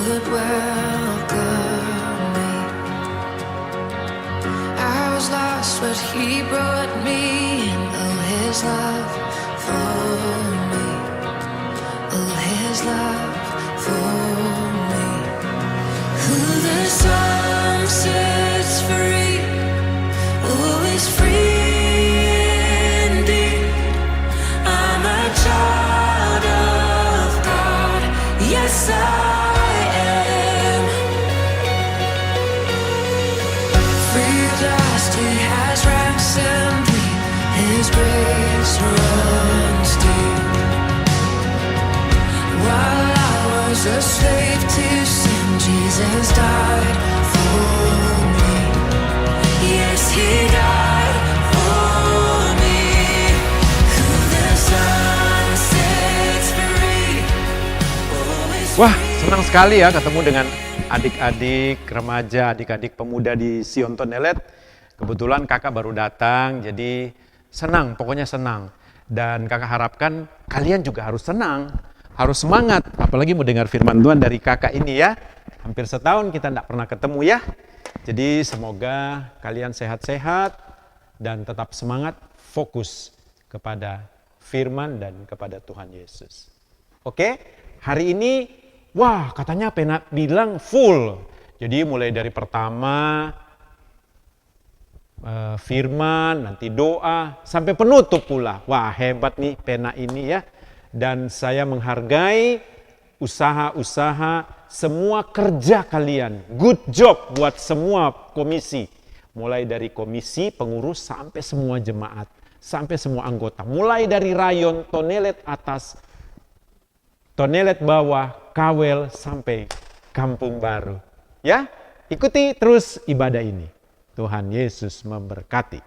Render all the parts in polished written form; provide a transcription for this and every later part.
would welcome me. I was lost, but he brought me in. Oh, his love for me. Oh, his love for me. Who the Son sets free, oh, is free indeed. I'm a child of God, yes I am. Free at last, he has ransomed me. His grace runs deep. While I was a slave to sin, Jesus died for me. Yes, he died for me. Who the Son sets free, oh, is Wah, free. senang sekali ya ketemu dengan adik-adik remaja, adik-adik pemuda di Sion Tonelet. Kebetulan kakak baru datang, jadi senang, pokoknya senang. Dan kakak harapkan kalian juga harus senang, harus semangat. Apalagi mau dengar firman Tuhan dari kakak ini ya. Hampir setahun kita tidak pernah ketemu ya. Jadi semoga kalian sehat-sehat dan tetap semangat, fokus kepada firman dan kepada Tuhan Yesus. Oke, hari ini, wah katanya pena bilang full. Jadi mulai dari pertama, firman, nanti doa, sampai penutup pula. Wah hebat nih pena ini ya. Dan saya menghargai usaha-usaha semua kerja kalian. Good job buat semua komisi. Mulai dari komisi, pengurus, sampai semua jemaat. Sampai semua anggota. Mulai dari rayon, Tonelet atas, Tonelet bawah, Kawel, sampai Kampung Baru. Ya, ikuti terus ibadah ini. Tuhan Yesus memberkati.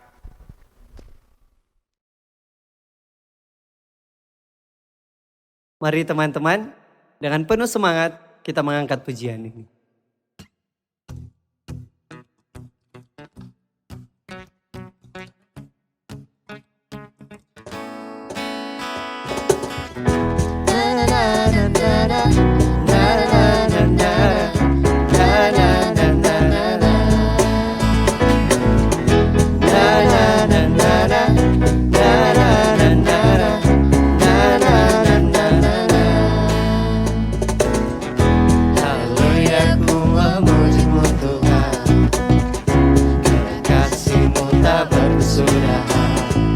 Mari teman-teman, dengan penuh semangat kita mengangkat pujian ini. Haleluya, ku memuji-Mu Tuhan, karena kasih-Mu tak berkesudahan.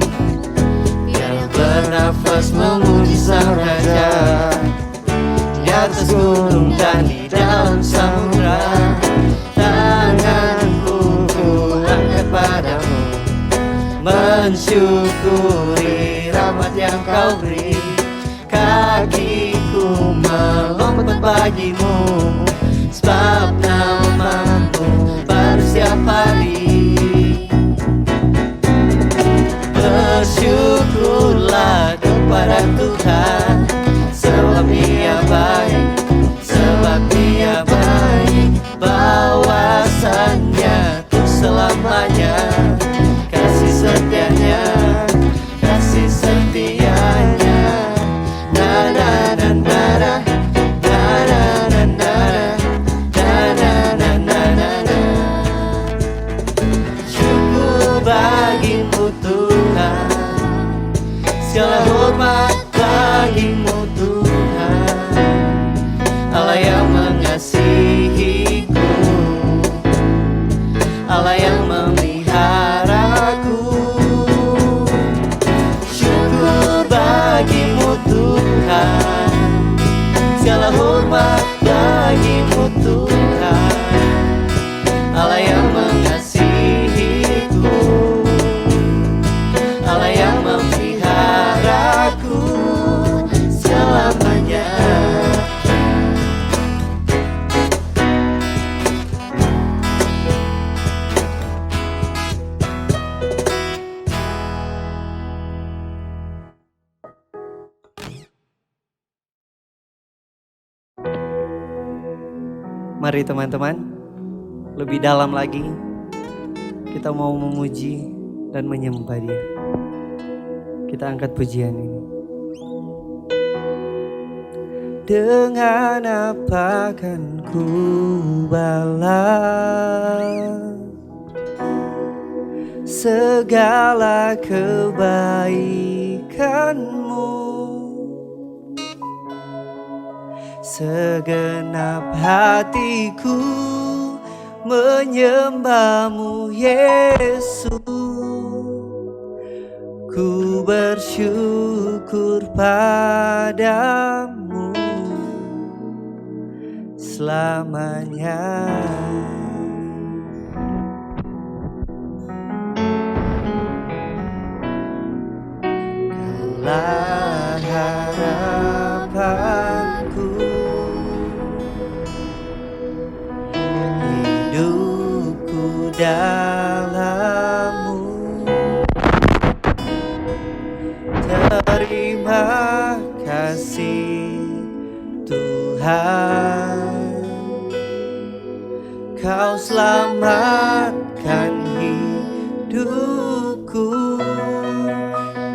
Biar bernafas memuji Sang Raja, di atas gunung dan di dalam samudra. Tanganku ku angkat padamu, mensyukuri rahmat yang Kau beri. Kakiku melompat bagimu, sebab namamu baru setiap hari. Bersyukurlah kepada Tuhan, sebab Dia baik, sebab Dia baik. Bahwasannya untuk selamanya, kasih setianya, kasih setianya. Na na na na na, na na na na na, na na na na na. Syukur bagimu Tuhan, segala hormat bagimu Tuhan, Allah yang mengasihiku, Allah yang memeliharaku. Syukur bagimu Tuhan, segala hormat bagimu Tuhan, Allah yang mengasihiku, Allah yang memeliharaku selamanya. Mari teman-teman, lebih dalam lagi kita mau memuji dan menyembah Dia. Kita angkat pujian ini. dengan apa kan ku balas segala kebaikanmu? Segenap hatiku menyembahmu Yesus, ku bersyukur padamu selamanya. Kaulah harapanku, hidupku dalam-Mu. Terima kasih Tuhan, Kau selamatkan hidupku.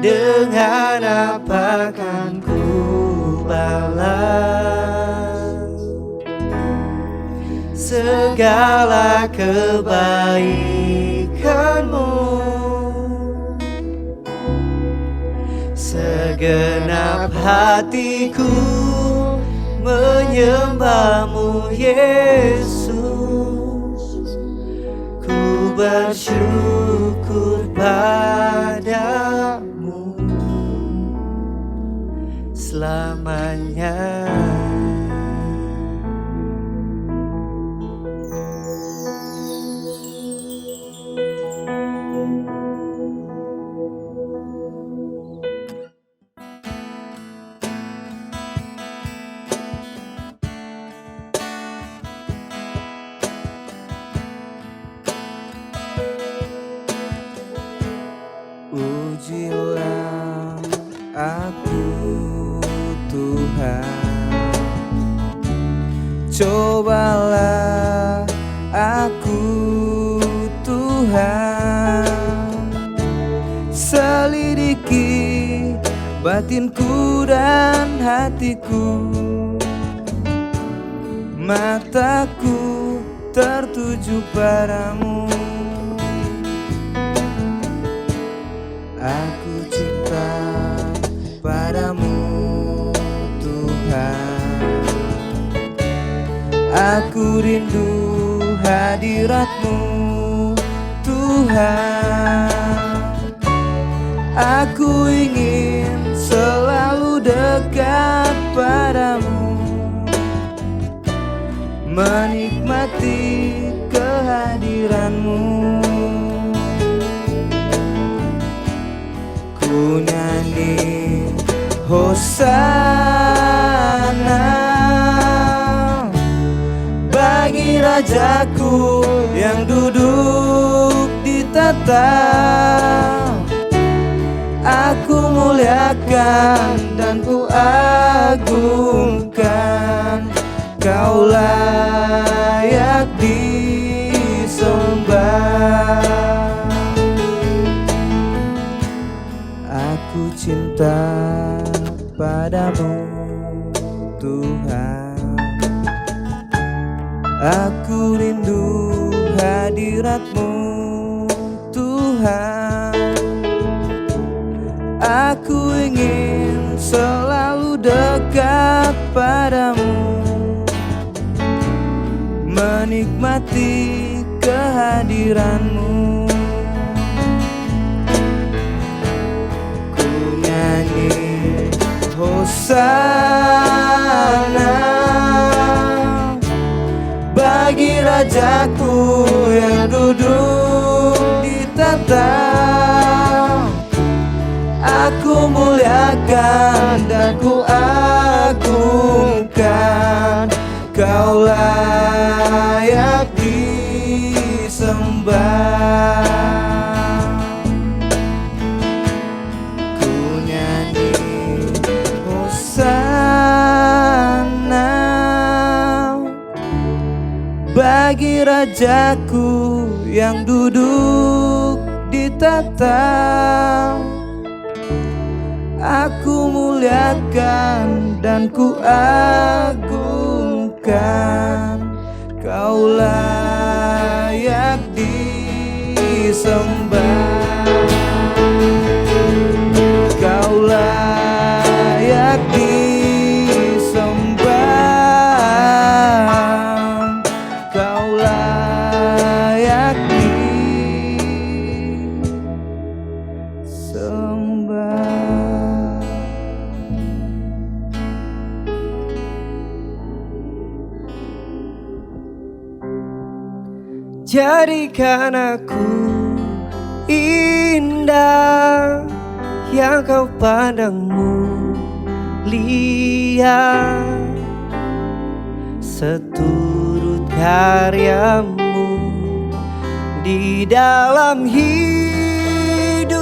Dengan apa kan ku balas segala kebaikanmu? Segenap hatiku menyembahmu Yesus, ku bersyukur padamu selamanya. Ujilah aku Tuhan, cobalah aku Tuhan, selidiki batinku dan hatiku, mataku tertuju padamu. Aku cinta padamu Tuhan, aku rindu hadirat-Mu Tuhan. Aku ingin selalu dekat padamu, menikmati kehadiran-Mu. Ku nyanyi Hosana bagi Rajaku yang duduk di tahta. Aku muliakan dan ku agungkan, Kau layak disembah. Aku cinta padamu Tuhan, aku rindu hadirat-Mu Tuhan. Aku ingin selalu dekat padamu, menikmati kehadiran-Mu. Hosana bagi Rajaku yang duduk di tahta. Aku muliakan dan ku agungkan, Kau layak disembah. Bagi Rajaku yang duduk di tahta, Aku muliakan dan ku agungkan. Kau layak disembah. Kau layak disembah. Kau layak disembah. Jadikan aku indah yang kau pandang mulia, seturut karyamu di dalam hidupku,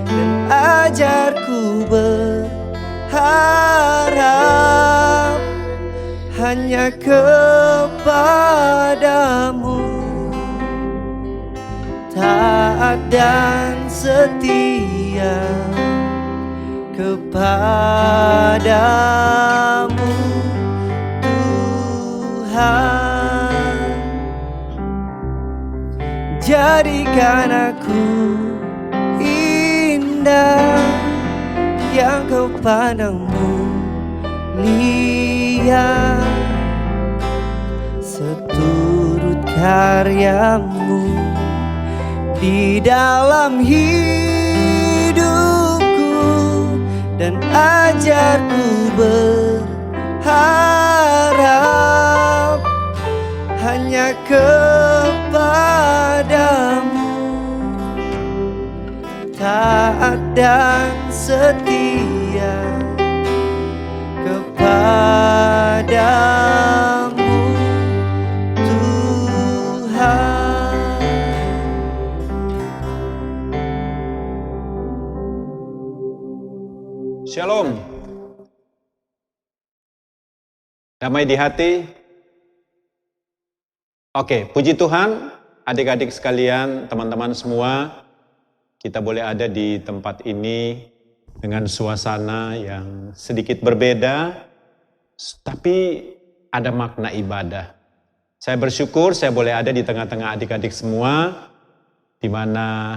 dan ajarku berharap hanya kepadamu, taat dan setia kepadamu Tuhan. Jadikan aku indah yang kau pandang mulia, seturut karyamu di dalam hidupku, dan ajarku berharap hanya kepadamu, taat dan setia kepadamu Tuhan. Shalom. Damai di hati. Oke, puji Tuhan, adik-adik sekalian, teman-teman semua, kita boleh ada di tempat ini dengan suasana yang sedikit berbeda, tapi ada makna ibadah. Saya bersyukur saya boleh ada di tengah-tengah adik-adik semua, di mana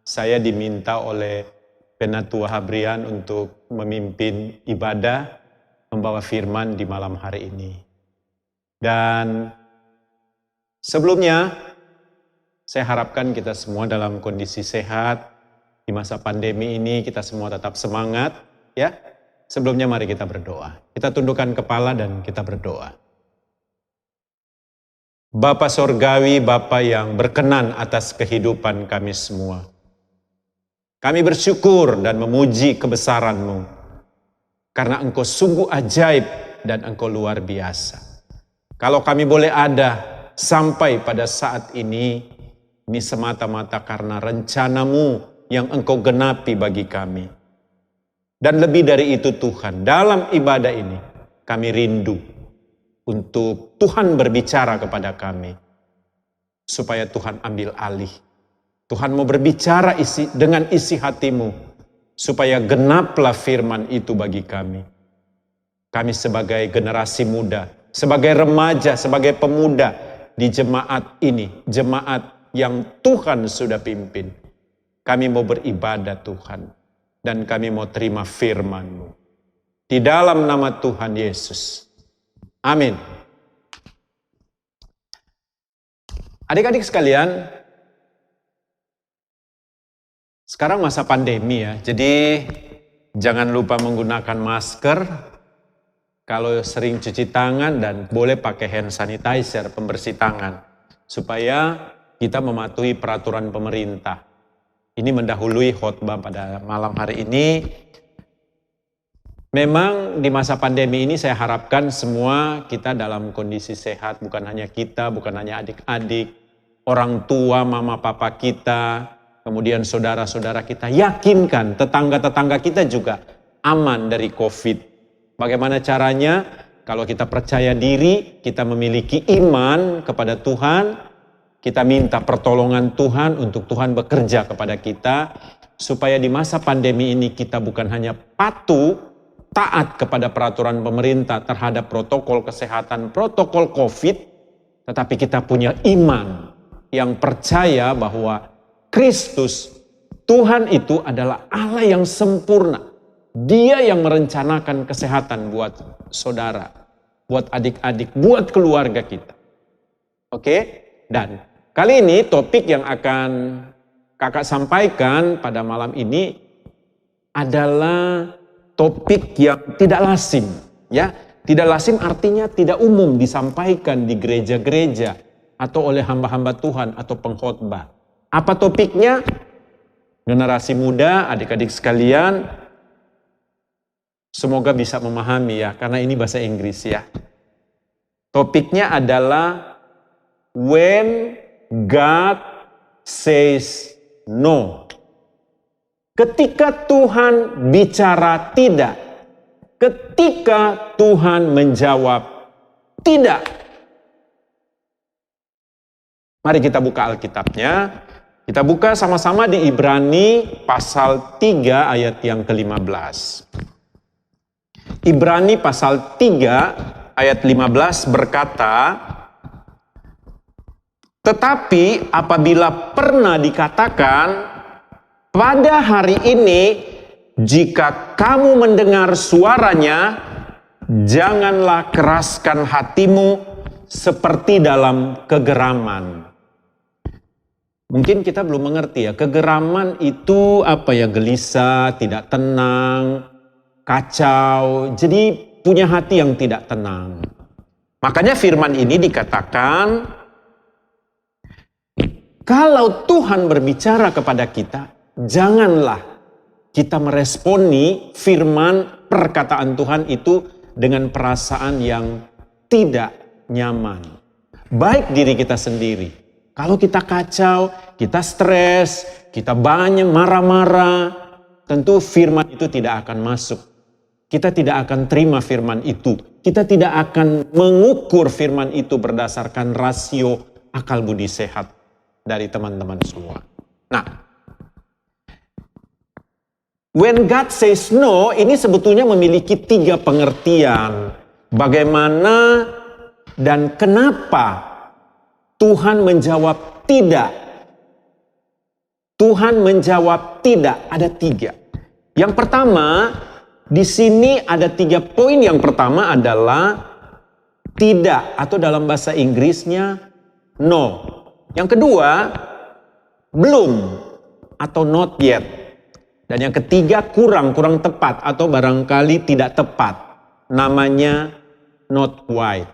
saya diminta oleh Penatua Habrian untuk memimpin ibadah, membawa firman di malam hari ini. Dan sebelumnya, saya harapkan kita semua dalam kondisi sehat. Di masa pandemi ini kita semua tetap semangat, ya. Sebelumnya mari kita berdoa. Kita tundukkan kepala dan kita berdoa. Bapa Sorgawi, Bapa yang berkenan atas kehidupan kami semua. Kami bersyukur dan memuji kebesaran-Mu, karena Engkau sungguh ajaib dan Engkau luar biasa. Kalau kami boleh ada sampai pada saat ini semata-mata karena rencana-Mu yang Engkau genapi bagi kami. Dan lebih dari itu Tuhan, dalam ibadah ini kami rindu untuk Tuhan berbicara kepada kami, supaya Tuhan ambil alih. Tuhan mau berbicara dengan isi hati-Mu, supaya genaplah firman itu bagi kami. Kami sebagai generasi muda, sebagai remaja, sebagai pemuda di jemaat ini, jemaat yang Tuhan sudah pimpin. Kami mau beribadah Tuhan, dan kami mau terima firman-Mu. Di dalam nama Tuhan Yesus. Amin. Adik-adik sekalian, sekarang masa pandemi ya, jadi jangan lupa menggunakan masker, kalau sering cuci tangan, dan boleh pakai hand sanitizer, pembersih tangan, supaya kita mematuhi peraturan pemerintah. Ini mendahului khotbah pada malam hari ini. Memang di masa pandemi ini saya harapkan semua kita dalam kondisi sehat, bukan hanya kita, bukan hanya adik-adik, orang tua, mama, papa kita, kemudian saudara-saudara kita, yakinkan tetangga-tetangga kita juga aman dari COVID. Bagaimana caranya? Kalau kita percaya diri, kita memiliki iman kepada Tuhan, kita minta pertolongan Tuhan untuk Tuhan bekerja kepada kita, supaya di masa pandemi ini kita bukan hanya patuh, taat kepada peraturan pemerintah terhadap protokol kesehatan, protokol COVID, tetapi kita punya iman yang percaya bahwa Kristus, Tuhan itu adalah Allah yang sempurna. Dia yang merencanakan kesehatan buat saudara, buat adik-adik, buat keluarga kita. Oke? Dan kali ini topik yang akan kakak sampaikan pada malam ini adalah topik yang tidak lazim, ya. Tidak lazim artinya tidak umum disampaikan di gereja-gereja atau oleh hamba-hamba Tuhan atau pengkhotbah. Apa topiknya? Generasi muda, adik-adik sekalian, semoga bisa memahami ya, karena ini bahasa Inggris ya. Topiknya adalah When God Says No. Ketika Tuhan bicara tidak. Ketika Tuhan menjawab tidak. Mari kita buka Alkitabnya. Kita buka sama-sama di Ibrani pasal 3 ayat yang ke-15. Ibrani pasal 3 ayat 15 berkata, tetapi apabila pernah dikatakan, pada hari ini jika kamu mendengar suaranya, janganlah keraskan hatimu seperti dalam kegeraman. Mungkin kita belum mengerti ya, kegeraman itu apa ya, gelisah, tidak tenang, kacau, jadi punya hati yang tidak tenang. Makanya firman ini dikatakan, kalau Tuhan berbicara kepada kita, janganlah kita meresponi firman perkataan Tuhan itu dengan perasaan yang tidak nyaman. Baik diri kita sendiri. Kalau kita kacau, kita stres, kita banyak marah-marah, tentu firman itu tidak akan masuk. Kita tidak akan terima firman itu. Kita tidak akan mengukur firman itu berdasarkan rasio akal budi sehat dari teman-teman semua. Nah, when God says no, ini sebetulnya memiliki 3 pengertian. Bagaimana dan kenapa Tuhan menjawab tidak. Tuhan menjawab tidak, ada 3. Yang pertama, di sini ada 3 poin. Yang pertama adalah tidak, atau dalam bahasa Inggrisnya no. Yang kedua, belum, atau not yet. Dan yang ketiga, kurang tepat, atau barangkali tidak tepat. Namanya not quite.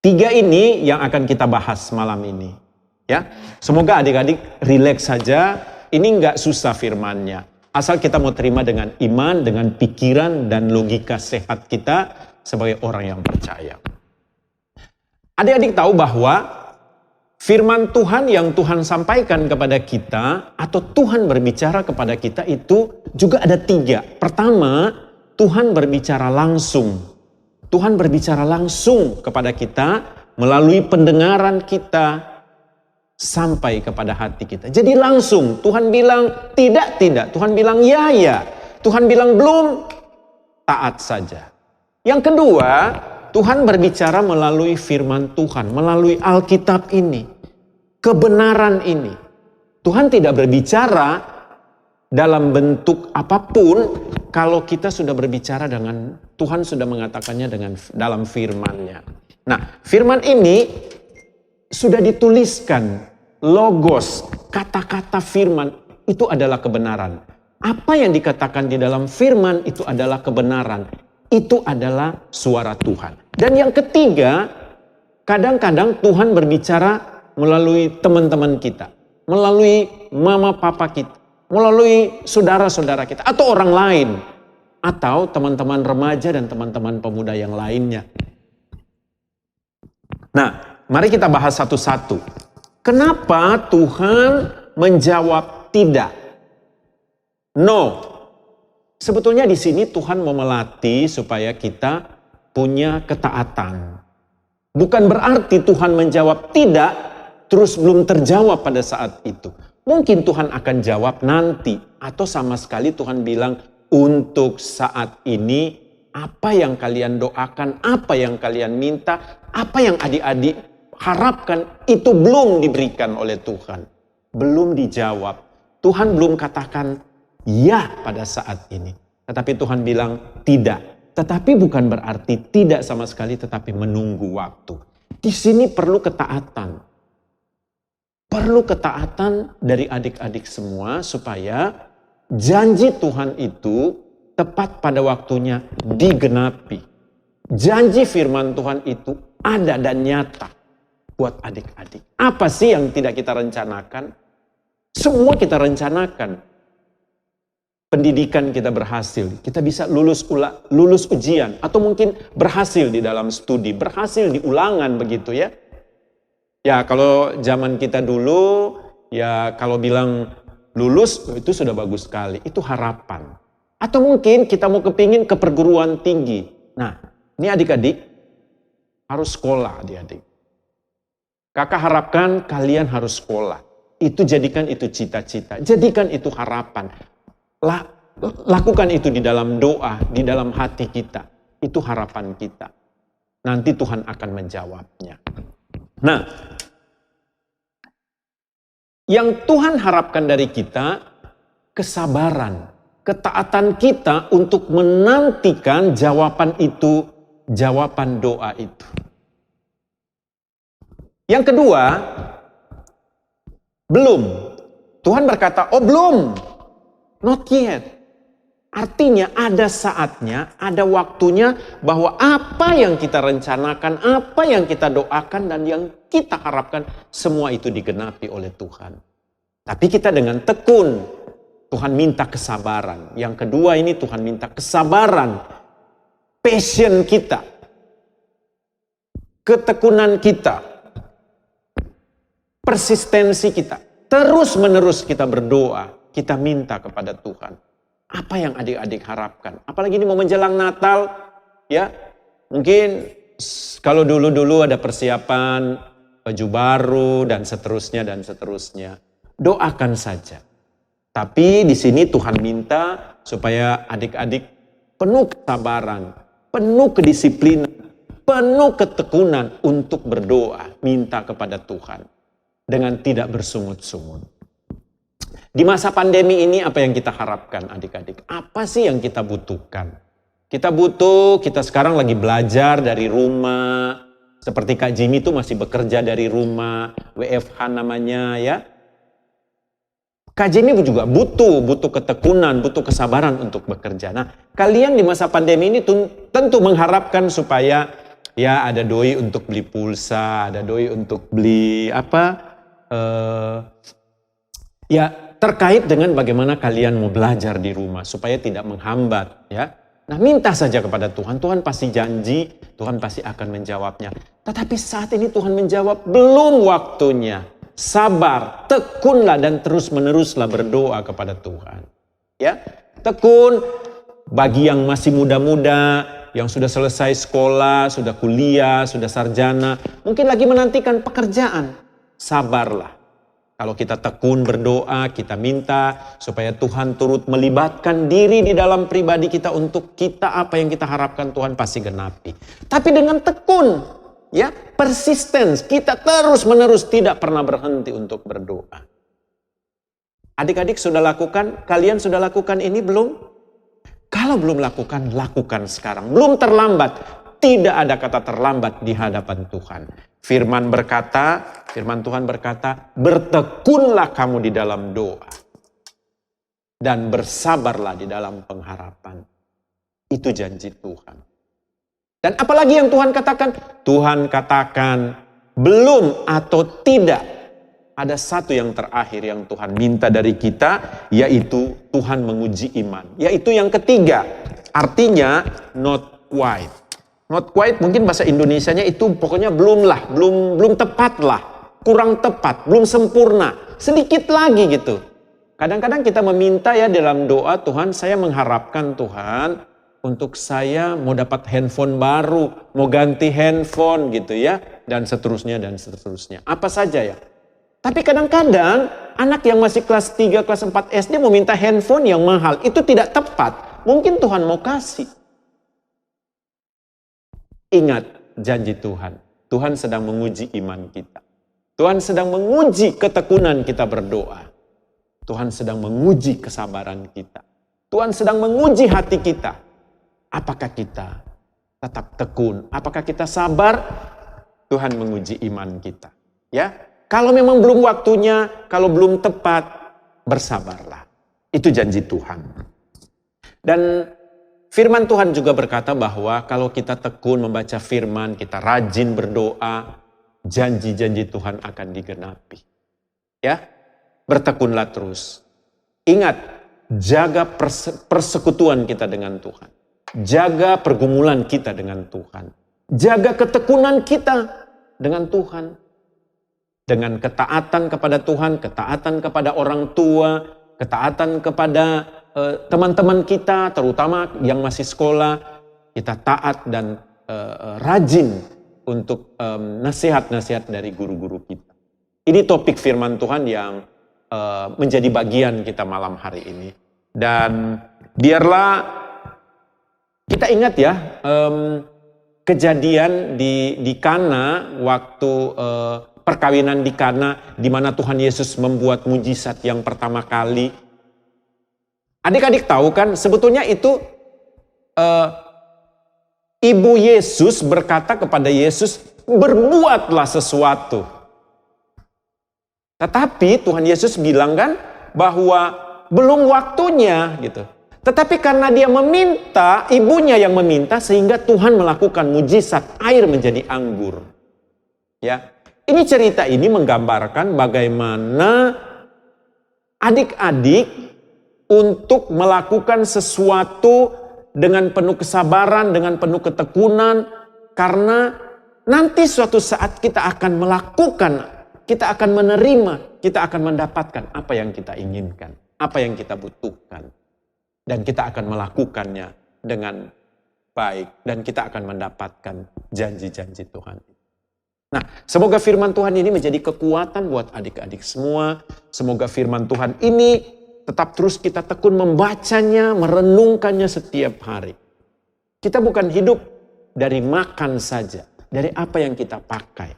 3 ini yang akan kita bahas malam ini. Ya, semoga adik-adik rileks saja. Ini nggak susah firmannya. Asal kita mau terima dengan iman, dengan pikiran dan logika sehat kita sebagai orang yang percaya. Adik-adik tahu bahwa firman Tuhan yang Tuhan sampaikan kepada kita atau Tuhan berbicara kepada kita itu juga ada 3. Pertama, Tuhan berbicara langsung. Tuhan berbicara langsung kepada kita melalui pendengaran kita sampai kepada hati kita. Jadi langsung Tuhan bilang tidak. Tuhan bilang ya. Tuhan bilang belum, taat saja. Yang kedua, Tuhan berbicara melalui firman Tuhan, melalui Alkitab ini. Kebenaran ini. Tuhan tidak berbicara dalam bentuk apapun kalau kita sudah berbicara dengan Tuhan, sudah mengatakannya dalam firman-Nya. Nah, firman ini sudah dituliskan, logos, kata-kata firman itu adalah kebenaran. Apa yang dikatakan di dalam firman itu adalah kebenaran. Itu adalah suara Tuhan. Dan yang ketiga, kadang-kadang Tuhan berbicara melalui teman-teman kita, melalui mama papa kita, melalui saudara-saudara kita, atau orang lain, atau teman-teman remaja dan teman-teman pemuda yang lainnya. Nah, mari kita bahas satu-satu. Kenapa Tuhan menjawab tidak? No. Sebetulnya di sini Tuhan mau melatih supaya kita punya ketaatan. Bukan berarti Tuhan menjawab tidak, terus belum terjawab pada saat itu. Mungkin Tuhan akan jawab nanti, atau sama sekali Tuhan bilang, untuk saat ini apa yang kalian doakan, apa yang kalian minta, apa yang adik-adik harapkan itu belum diberikan oleh Tuhan. Belum dijawab. Tuhan belum katakan ya pada saat ini. Tetapi Tuhan bilang tidak. Tetapi bukan berarti tidak sama sekali, tetapi menunggu waktu. Di sini perlu ketaatan. Perlu ketaatan dari adik-adik semua supaya janji Tuhan itu tepat pada waktunya digenapi. Janji firman Tuhan itu ada dan nyata buat adik-adik. Apa sih yang tidak kita rencanakan? Semua kita rencanakan. Pendidikan kita berhasil, kita bisa lulus ujian, atau mungkin berhasil di dalam studi, berhasil di ulangan begitu ya. Ya kalau zaman kita dulu, ya kalau bilang lulus itu sudah bagus sekali, itu harapan. Atau mungkin kita mau kepingin ke perguruan tinggi. Nah ini adik-adik harus sekolah adik-adik. Kakak harapkan kalian harus sekolah. Itu jadikan itu cita-cita, jadikan itu harapan. Lakukan itu di dalam doa, di dalam hati kita. Itu harapan kita. Nanti Tuhan akan menjawabnya. Nah, yang Tuhan harapkan dari kita, kesabaran, ketaatan kita untuk menantikan jawaban itu, jawaban doa itu. Yang kedua, belum. Tuhan berkata, oh belum, not yet. Artinya ada saatnya, ada waktunya bahwa apa yang kita rencanakan, apa yang kita doakan dan yang kita harapkan, semua itu digenapi oleh Tuhan. Tapi kita dengan tekun, Tuhan minta kesabaran. Yang kedua ini Tuhan minta kesabaran, passion kita, ketekunan kita, persistensi kita. Terus menerus kita berdoa, kita minta kepada Tuhan. Apa yang adik-adik harapkan? Apalagi ini mau menjelang Natal, ya. Mungkin kalau dulu-dulu ada persiapan baju baru dan seterusnya dan seterusnya. Doakan saja. Tapi di sini Tuhan minta supaya adik-adik penuh kesabaran, penuh kedisiplinan, penuh ketekunan untuk berdoa, minta kepada Tuhan dengan tidak bersungut-sungut. Di masa pandemi ini apa yang kita harapkan adik-adik? Apa sih yang kita butuhkan? Kita sekarang lagi belajar dari rumah. Seperti Kak Jimmy itu masih bekerja dari rumah. WFH namanya ya. Kak Jimmy juga butuh ketekunan, butuh kesabaran untuk bekerja. Nah kalian di masa pandemi ini tentu mengharapkan supaya ya ada doi untuk beli pulsa, ada doi untuk beli terkait dengan bagaimana kalian mau belajar di rumah supaya tidak menghambat ya. Nah minta saja kepada Tuhan, Tuhan pasti janji, Tuhan pasti akan menjawabnya. Tetapi saat ini Tuhan menjawab belum waktunya. Sabar, tekunlah dan terus meneruslah berdoa kepada Tuhan. Ya, tekun bagi yang masih muda-muda, yang sudah selesai sekolah, sudah kuliah, sudah sarjana, mungkin lagi menantikan pekerjaan. Sabarlah. Kalau kita tekun berdoa, kita minta supaya Tuhan turut melibatkan diri di dalam pribadi kita untuk kita apa yang kita harapkan Tuhan pasti genapi. Tapi dengan tekun, ya, persistence, kita terus menerus tidak pernah berhenti untuk berdoa. Adik-adik sudah lakukan, kalian sudah lakukan ini belum? Kalau belum lakukan, lakukan sekarang. Belum terlambat, tidak ada kata terlambat di hadapan Tuhan. Firman Tuhan berkata, bertekunlah kamu di dalam doa. Dan bersabarlah di dalam pengharapan. Itu janji Tuhan. Dan apalagi yang Tuhan katakan? Tuhan katakan, belum atau tidak. Ada satu yang terakhir yang Tuhan minta dari kita, yaitu Tuhan menguji iman. Yaitu yang ketiga, artinya not quite. Not quite mungkin bahasa Indonesianya itu pokoknya belum tepat lah, kurang tepat, belum sempurna, sedikit lagi gitu. Kadang-kadang kita meminta ya dalam doa, Tuhan saya mengharapkan Tuhan untuk saya mau dapat handphone baru, mau ganti handphone gitu ya, dan seterusnya dan seterusnya. Apa saja ya? Tapi kadang-kadang anak yang masih kelas 3, kelas 4 SD mau minta handphone yang mahal. Itu tidak tepat. Mungkin Tuhan mau kasih. Ingat janji Tuhan. Tuhan sedang menguji iman kita. Tuhan sedang menguji ketekunan kita berdoa. Tuhan sedang menguji kesabaran kita. Tuhan sedang menguji hati kita. Apakah kita tetap tekun? Apakah kita sabar? Tuhan menguji iman kita. Ya, kalau memang belum waktunya, kalau belum tepat, bersabarlah. Itu janji Tuhan. Dan firman Tuhan juga berkata bahwa kalau kita tekun membaca firman, kita rajin berdoa, janji-janji Tuhan akan digenapi. Ya, bertekunlah terus. Ingat, jaga persekutuan kita dengan Tuhan. Jaga pergumulan kita dengan Tuhan. Jaga ketekunan kita dengan Tuhan. Dengan ketaatan kepada Tuhan, ketaatan kepada orang tua, ketaatan kepada teman-teman kita, terutama yang masih sekolah, kita taat dan rajin untuk nasihat-nasihat dari guru-guru kita. Ini topik firman Tuhan yang menjadi bagian kita malam hari ini. Dan biarlah kita ingat ya, kejadian di Kana waktu perkawinan di Kana, di mana Tuhan Yesus membuat mujizat yang pertama kali. Adik-adik tahu kan, sebetulnya itu ibu Yesus berkata kepada Yesus, berbuatlah sesuatu. Tetapi Tuhan Yesus bilang kan bahwa belum waktunya gitu. Tetapi karena dia meminta, ibunya yang meminta, sehingga Tuhan melakukan mujizat, air menjadi anggur. Ya, ini cerita ini menggambarkan bagaimana adik-adik untuk melakukan sesuatu dengan penuh kesabaran, dengan penuh ketekunan, karena nanti suatu saat kita akan melakukan, kita akan menerima, kita akan mendapatkan apa yang kita inginkan, apa yang kita butuhkan. Dan kita akan melakukannya dengan baik. Dan kita akan mendapatkan janji-janji Tuhan. Nah, semoga firman Tuhan ini menjadi kekuatan buat adik-adik semua. Semoga firman Tuhan ini tetap terus kita tekun membacanya, merenungkannya setiap hari. Kita bukan hidup dari makan saja, dari apa yang kita pakai.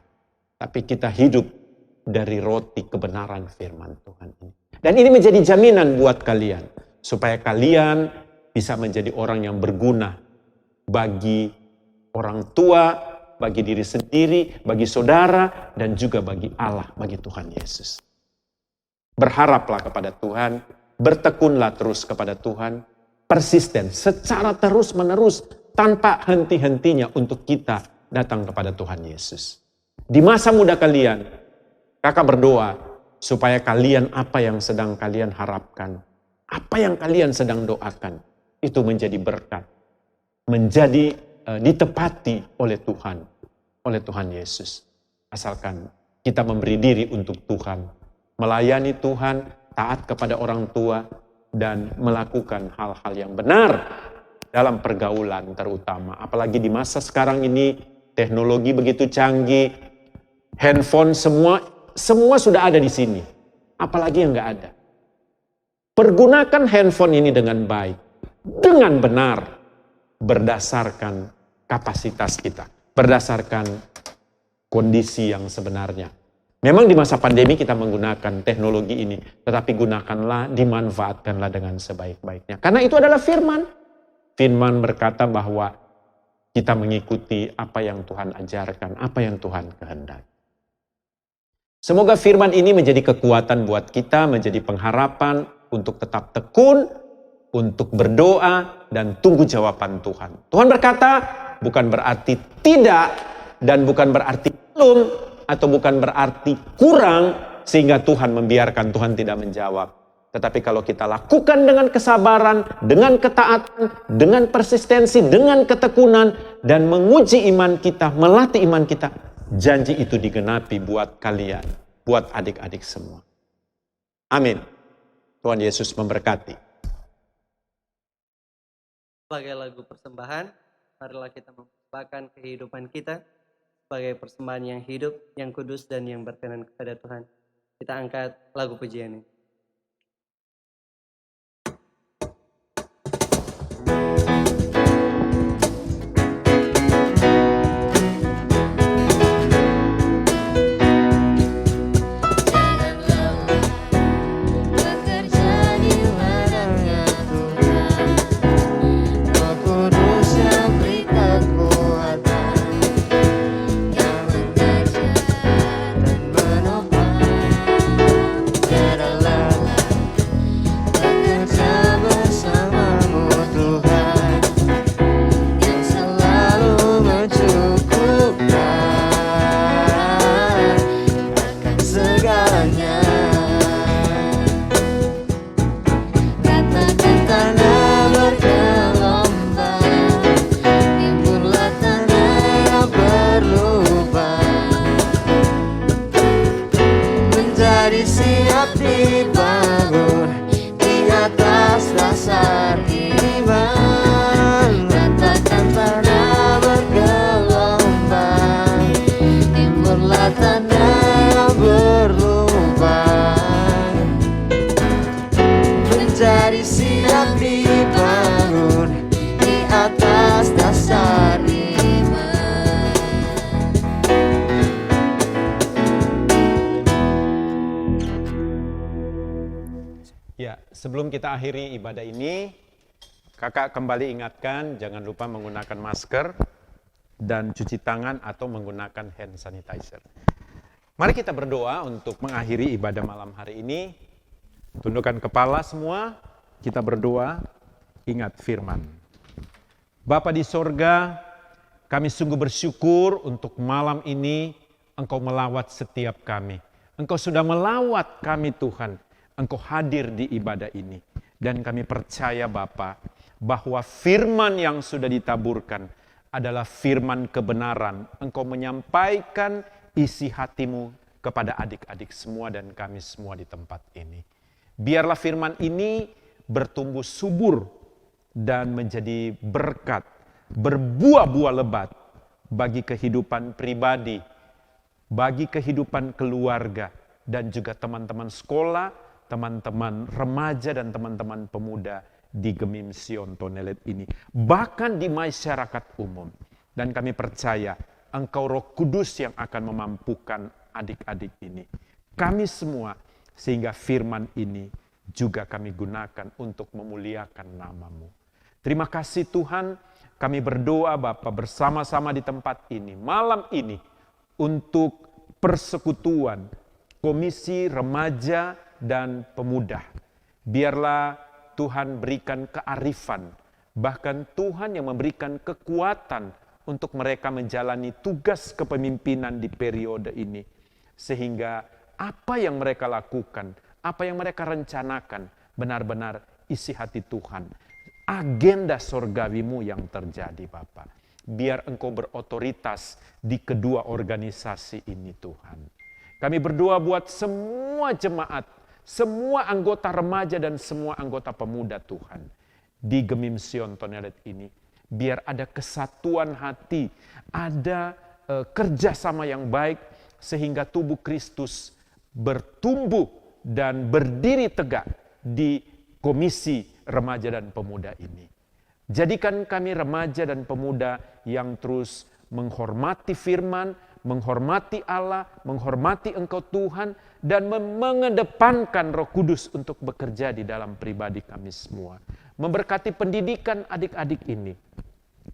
Tapi kita hidup dari roti kebenaran firman Tuhan ini. Dan ini menjadi jaminan buat kalian. Supaya kalian bisa menjadi orang yang berguna bagi orang tua, bagi diri sendiri, bagi saudara, dan juga bagi Allah, bagi Tuhan Yesus. Berharaplah kepada Tuhan, bertekunlah terus kepada Tuhan, persisten, secara terus-menerus, tanpa henti-hentinya untuk kita datang kepada Tuhan Yesus. Di masa muda kalian, kakak berdoa supaya kalian apa yang sedang kalian harapkan, apa yang kalian sedang doakan, itu menjadi berkat, menjadi ditepati oleh Tuhan Yesus. Asalkan kita memberi diri untuk Tuhan, melayani Tuhan, taat kepada orang tua, dan melakukan hal-hal yang benar dalam pergaulan terutama. Apalagi di masa sekarang ini, teknologi begitu canggih, handphone semua sudah ada di sini. Apalagi yang nggak ada. Pergunakan handphone ini dengan baik, dengan benar, berdasarkan kapasitas kita, berdasarkan kondisi yang sebenarnya. Memang di masa pandemi kita menggunakan teknologi ini, tetapi gunakanlah, dimanfaatkanlah dengan sebaik-baiknya. Karena itu adalah firman. Firman berkata bahwa kita mengikuti apa yang Tuhan ajarkan, apa yang Tuhan kehendaki. Semoga firman ini menjadi kekuatan buat kita, menjadi pengharapan, untuk tetap tekun, untuk berdoa, dan tunggu jawaban Tuhan. Tuhan berkata, bukan berarti tidak, dan bukan berarti belum, atau bukan berarti kurang, sehingga Tuhan membiarkan, Tuhan tidak menjawab. Tetapi kalau kita lakukan dengan kesabaran, dengan ketaatan, dengan persistensi, dengan ketekunan, dan menguji iman kita, melatih iman kita, janji itu digenapi buat kalian, buat adik-adik semua. Amin. Tuhan Yesus memberkati. Sebagai lagu persembahan, marilah kita mempersembahkan kehidupan kita sebagai persembahan yang hidup, yang kudus, dan yang berkenan kepada Tuhan. Kita angkat lagu pujian ini. Bekerja di ladangnya Tuhan, Roh Kudus yang beri kekuatan, yang mengajar dan menopang. Biarlah bekerja bersamamu Tuhan, yang selalu mencukupkan akan segalanya. Tanah bergelombang, timbullah tanah yang berlubang, menjadi siap dibangun di atas dasar iman. Katakan tanah bergelombang, timbullah tanah yang berlubang, menjadi siap dibangun di atas dasar iman. Ya, sebelum kita akhiri ibadah ini, kakak kembali ingatkan jangan lupa menggunakan masker dan cuci tangan atau menggunakan hand sanitizer. Mari kita berdoa untuk mengakhiri ibadah malam hari ini. Tundukkan kepala semua, kita berdoa, ingat firman. Bapa di sorga, kami sungguh bersyukur untuk malam ini Engkau melawat setiap kami. Engkau sudah melawat kami Tuhan. Engkau hadir di ibadah ini. Dan kami percaya Bapa, bahwa firman yang sudah ditaburkan adalah firman kebenaran. Engkau menyampaikan isi hatimu kepada adik-adik semua dan kami semua di tempat ini. Biarlah firman ini bertumbuh subur dan menjadi berkat, berbuah-buah lebat bagi kehidupan pribadi, bagi kehidupan keluarga, dan juga teman-teman sekolah, teman-teman remaja, dan teman-teman pemuda di Gemim Sion Tonelet ini. Bahkan di masyarakat umum. Dan kami percaya Engkau Roh Kudus yang akan memampukan adik-adik ini. Kami semua, sehingga firman ini juga kami gunakan untuk memuliakan nama-Mu. Terima kasih Tuhan, kami berdoa Bapa bersama-sama di tempat ini, malam ini, untuk persekutuan Komisi Remaja dan Pemuda. Biarlah Tuhan berikan kearifan, bahkan Tuhan yang memberikan kekuatan untuk mereka menjalani tugas kepemimpinan di periode ini. Sehingga apa yang mereka lakukan, apa yang mereka rencanakan, benar-benar isi hati Tuhan. Agenda sorgawi-Mu yang terjadi Bapa. Biar Engkau berotoritas di kedua organisasi ini Tuhan. Kami berdoa buat semua jemaat, semua anggota remaja dan semua anggota pemuda Tuhan. Di Gemim Sion Tonelet ini. Biar ada kesatuan hati, ada kerjasama yang baik, sehingga tubuh Kristus bertumbuh dan berdiri tegak di Komisi Remaja dan Pemuda ini. Jadikan kami remaja dan pemuda yang terus menghormati firman, menghormati Allah, menghormati Engkau Tuhan, dan mengedepankan Roh Kudus untuk bekerja di dalam pribadi kami semua. Memberkati pendidikan adik-adik ini,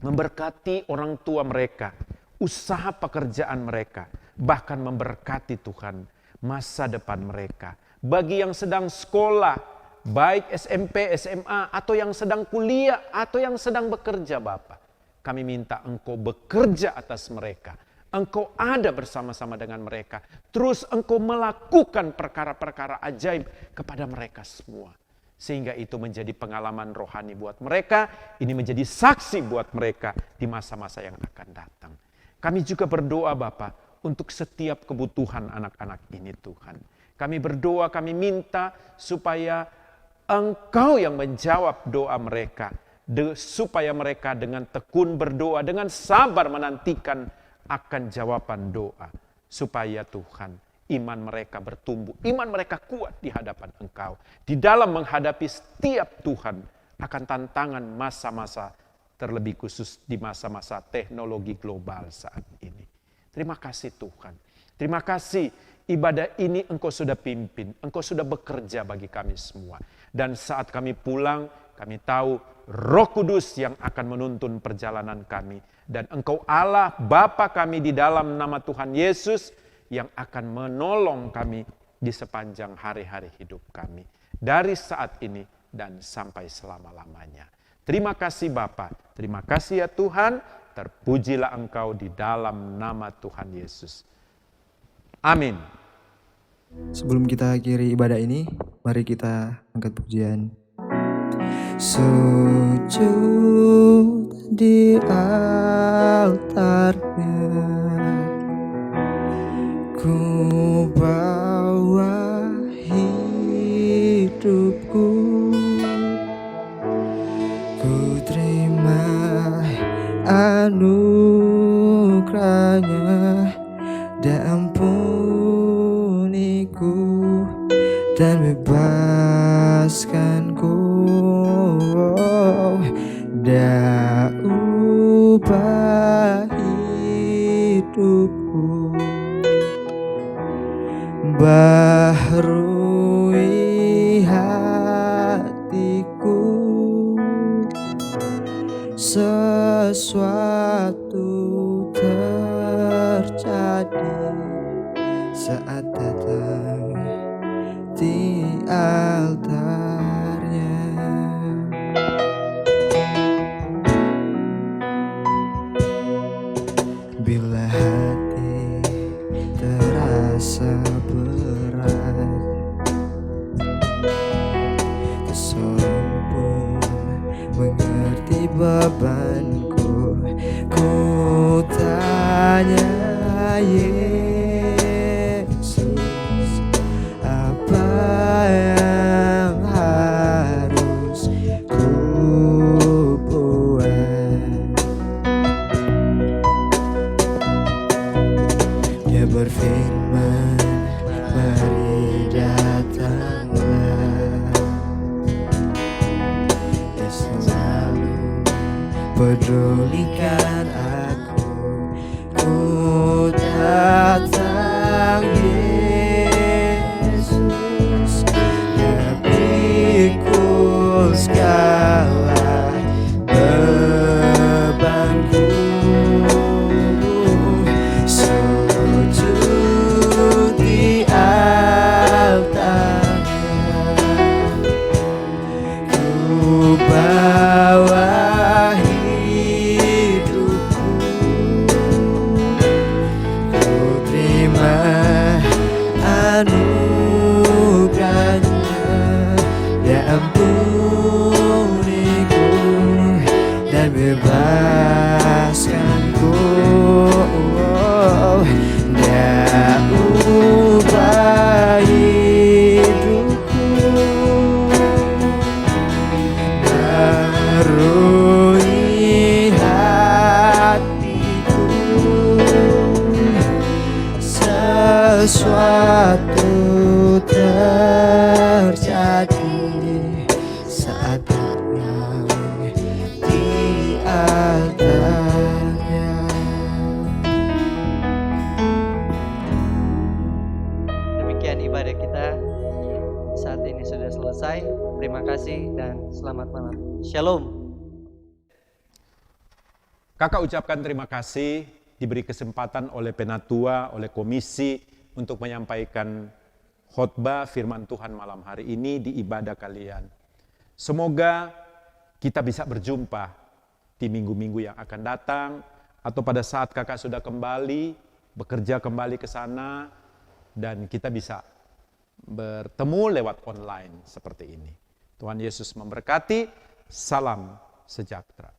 memberkati orang tua mereka, usaha pekerjaan mereka, bahkan memberkati Tuhan masa depan mereka. Bagi yang sedang sekolah, baik SMP, SMA, atau yang sedang kuliah, atau yang sedang bekerja Bapa, kami minta Engkau bekerja atas mereka. Engkau ada bersama-sama dengan mereka. Terus Engkau melakukan perkara-perkara ajaib kepada mereka semua. Sehingga itu menjadi pengalaman rohani buat mereka. Ini menjadi saksi buat mereka di masa-masa yang akan datang. Kami juga berdoa Bapa untuk setiap kebutuhan anak-anak ini Tuhan. Kami berdoa, kami minta supaya Engkau yang menjawab doa mereka. Supaya mereka dengan tekun berdoa, dengan sabar menantikan akan jawaban doa. Supaya Tuhan iman mereka bertumbuh, iman mereka kuat di hadapan Engkau. Di dalam menghadapi setiap Tuhan akan tantangan masa-masa, terlebih khusus di masa-masa teknologi global saat ini. Terima kasih Tuhan. Terima kasih ibadah ini Engkau sudah pimpin, Engkau sudah bekerja bagi kami semua. Dan saat kami pulang, kami tahu Roh Kudus yang akan menuntun perjalanan kami. Dan Engkau Allah Bapa kami di dalam nama Tuhan Yesus yang akan menolong kami di sepanjang hari-hari hidup kami. Dari saat ini dan sampai selama-lamanya. Terima kasih Bapa, terima kasih ya Tuhan, terpujilah Engkau di dalam nama Tuhan Yesus. Amin. Sebelum kita akhiri ibadah ini, mari kita angkat pujian. Sujud di altarnya, ku bawa hidupku, ku terima anugerahnya dan ampuniku dan bebaskanku. Dan ubah hidupku, baharui hatiku, sesuatu terjadi saat datang di altarnya. Bila hati terasa berat, tak seorang pun mengerti bebanku, ku tanya Yesus, apa yang harus ku buat? Dia berfirman, mari datanglah. Dia selalu pedulikan aku. Ku datang Yesus, pikul segala bebanku. Sujud di altarnya, ku bawa hidupku, ku terima anugerahnya, dia ampuniku dan bebaskanku. Dia ubah hidupku, barui hatiku, sesuatu terjadi saat datang di altarnya. Demikian ibadah kita saat ini sudah selesai. Terima kasih dan selamat malam. Shalom. Kakak ucapkan terima kasih diberi kesempatan oleh Penatua, oleh komisi untuk menyampaikan khotbah firman Tuhan malam hari ini di ibadah kalian. Semoga kita bisa berjumpa di minggu-minggu yang akan datang atau pada saat kakak sudah kembali, bekerja kembali ke sana dan kita bisa bertemu lewat online seperti ini. Tuhan Yesus memberkati, salam sejahtera.